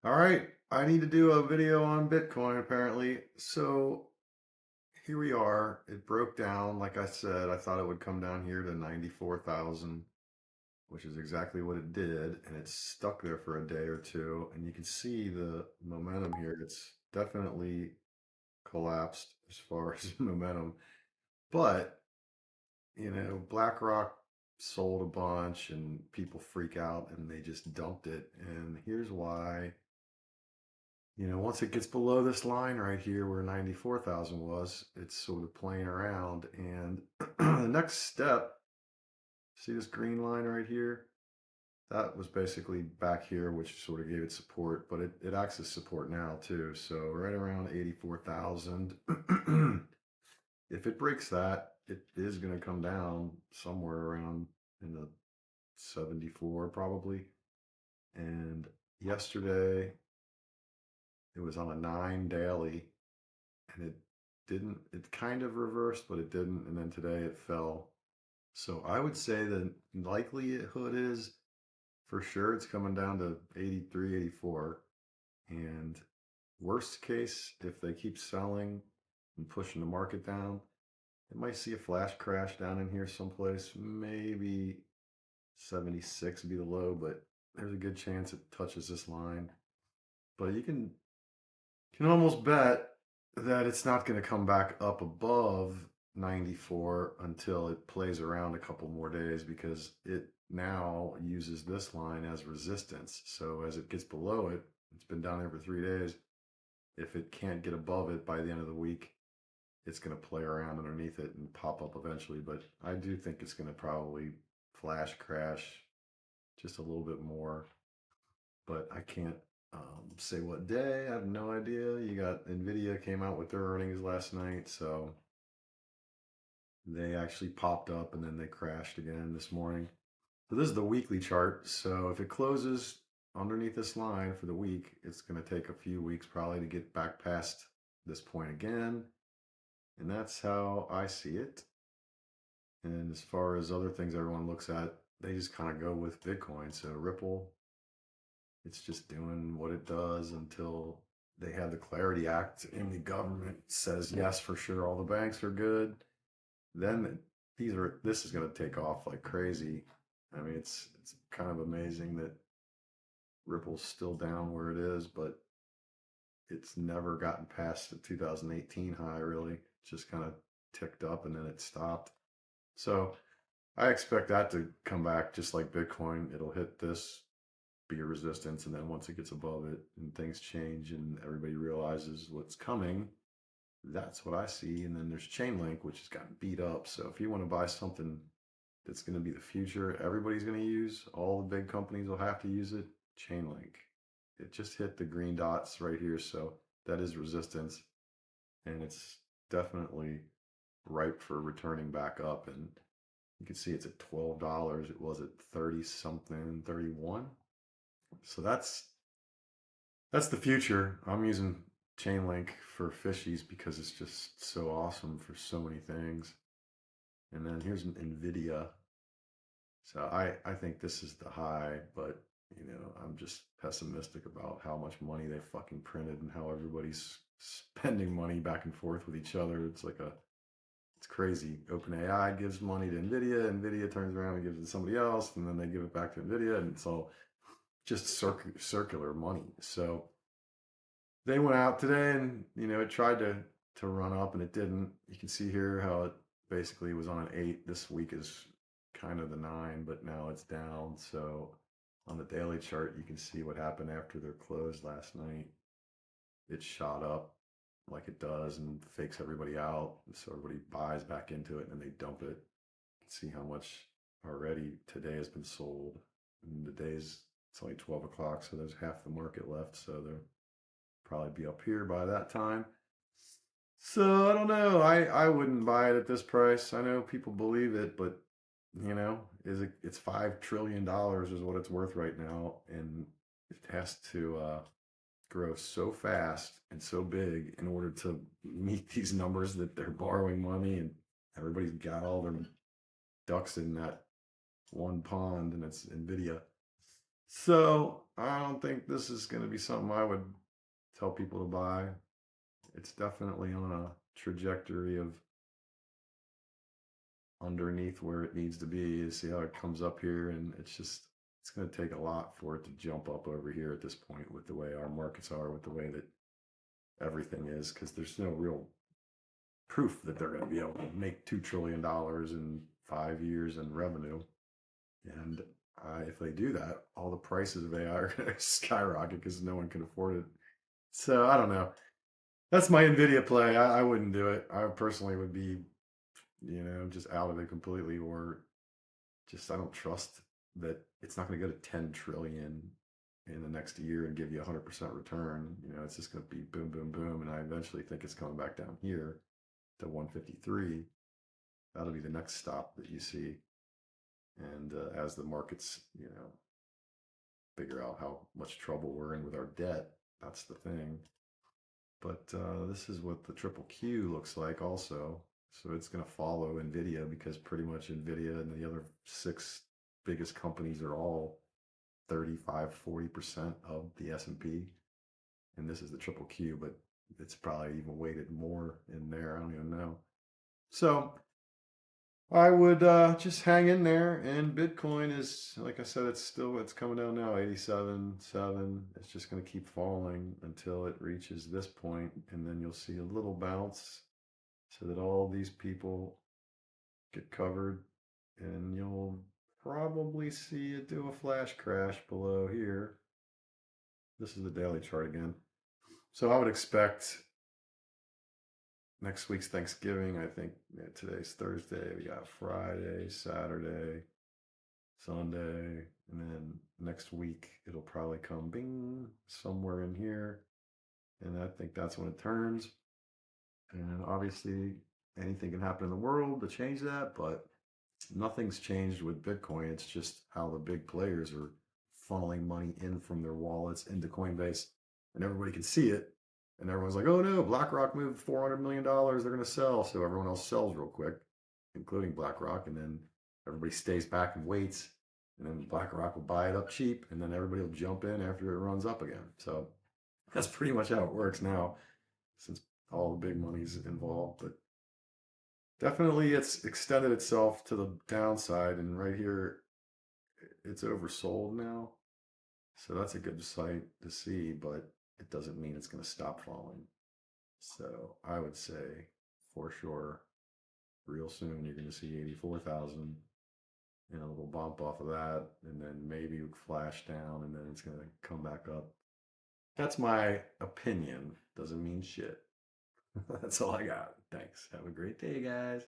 All right, I need to do a video on Bitcoin apparently. So here we are. It broke down. Like I said, I thought it would come down here to 94,000, which is exactly what it did. And it's stuck there for a day or two. And you can see the momentum here. It's definitely collapsed as far as momentum. But, BlackRock sold a bunch and people freak out and they just dumped it. And here's why. Once it gets below this line right here where 94,000 was, it's sort of playing around. And the next step, see this green line right here? That was basically back here, which sort of gave it support, but it acts as support now too. So right around 84,000. If it breaks that, it is going to come down somewhere around in the 74 probably. And yesterday it was on a 9 daily and it kind of reversed, but it didn't. And then today it fell. So I would say the likelihood is for sure it's coming down to 83, 84. And worst case, if they keep selling and pushing the market down, it might see a flash crash down in here someplace. Maybe 76 would be the low, but there's a good chance it touches this line. But you can almost bet that it's not going to come back up above 94 until it plays around a couple more days because it now uses this line as resistance. So as it gets below it, it's been down there for 3 days. If it can't get above it by the end of the week, it's going to play around underneath it and pop up eventually. But I do think it's going to probably flash crash just a little bit more, but I can't say what day. I have no idea. You got NVDIA came out with their earnings last night, so they actually popped up and then they crashed again this morning. So this is the weekly chart. So if it closes underneath this line for the week, it's going to take a few weeks probably to get back past this point again. And that's how I see it. And as far as other things everyone looks at, they just kind of go with Bitcoin. So Ripple, it's just doing what it does until they have the Clarity Act and the government says yes for sure all the banks are good. Then this is going to take off like crazy. I mean, it's kind of amazing that Ripple's still down where it is, but it's never gotten past the 2018 high really. It just kind of ticked up and then it stopped. So I expect that to come back just like Bitcoin. It'll hit this, be a resistance, and then once it gets above it and things change and everybody realizes what's coming, that's what I see. And then there's Chainlink, which has gotten beat up. So if you want to buy something that's going to be the future, everybody's going to use, all the big companies will have to use it. Chainlink. It just hit the green dots right here. So that is resistance. And it's definitely ripe for returning back up. And you can see it's at $12. It was at 30 something, 31. So that's the future. I'm using Chainlink for fishies because it's just so awesome for so many things. And then here's an NVIDIA. So I think this is the high, but I'm just pessimistic about how much money they fucking printed and how everybody's spending money back and forth with each other. It's crazy. OpenAI gives money to NVIDIA, NVIDIA turns around and gives it to somebody else, and then they give it back to NVIDIA, and it's all just circular money. So they went out today and it tried to run up and it didn't. You can see here how it basically was on an 8. This week is kind of the 9, but now it's down. So on the daily chart you can see what happened after their close last night. It shot up like it does and fakes everybody out, so everybody buys back into it and then they dump it. See how much already today has been sold. And it's only 12 o'clock, so there's half the market left, so they'll probably be up here by that time. So I don't know. I wouldn't buy it at this price. I know people believe it, but it's $5 trillion is what it's worth right now, and it has to grow so fast and so big in order to meet these numbers that they're borrowing money and everybody's got all their ducks in that one pond, and it's NVIDIA. So I don't think this is going to be something I would tell people to buy. It's definitely on a trajectory of underneath where it needs to be. You see how it comes up here, and it's going to take a lot for it to jump up over here at this point with the way our markets are, with the way that everything is, because there's no real proof that they're going to be able to make $2 trillion in 5 years in revenue. And if they do that, all the prices of AI are going to skyrocket because no one can afford it. So I don't know. That's my NVIDIA play. I wouldn't do it. I personally would be, just out of it completely, or just I don't trust that it's not going to go to 10 trillion in the next year and give you 100% return. It's just going to be boom, boom, boom. And I eventually think it's coming back down here to 153. That'll be the next stop that you see. And as the markets, figure out how much trouble we're in with our debt, that's the thing. But this is what the triple Q looks like also. So it's going to follow NVIDIA because pretty much NVIDIA and the other six biggest companies are all 35-40% of the S&P. And this is the triple Q, but it's probably even weighted more in there. I don't even know. So I would just hang in there, and Bitcoin is, like I said, it's coming down now, 87.7. It's just going to keep falling until it reaches this point, and then you'll see a little bounce so that all these people get covered, and you'll probably see it do a flash crash below here. This is the daily chart again. So I would expect next week's Thanksgiving. I think today's Thursday. We got Friday, Saturday, Sunday, and then next week it'll probably come bing somewhere in here. And I think that's when it turns. And obviously, anything can happen in the world to change that, but nothing's changed with Bitcoin. It's just how the big players are funneling money in from their wallets into Coinbase, and everybody can see it. And everyone's like, oh no, BlackRock moved $400 million. They're going to sell. So everyone else sells real quick, including BlackRock. And then everybody stays back and waits. And then BlackRock will buy it up cheap. And then everybody will jump in after it runs up again. So that's pretty much how it works now, since all the big money's involved. But definitely it's extended itself to the downside. And right here, it's oversold now. So that's a good sight to see, but it doesn't mean it's going to stop falling. So I would say for sure, real soon you're going to see 84,000 and a little bump off of that, and then maybe flash down, and then it's going to come back up. That's my opinion. Doesn't mean shit. That's all I got. Thanks. Have a great day, guys.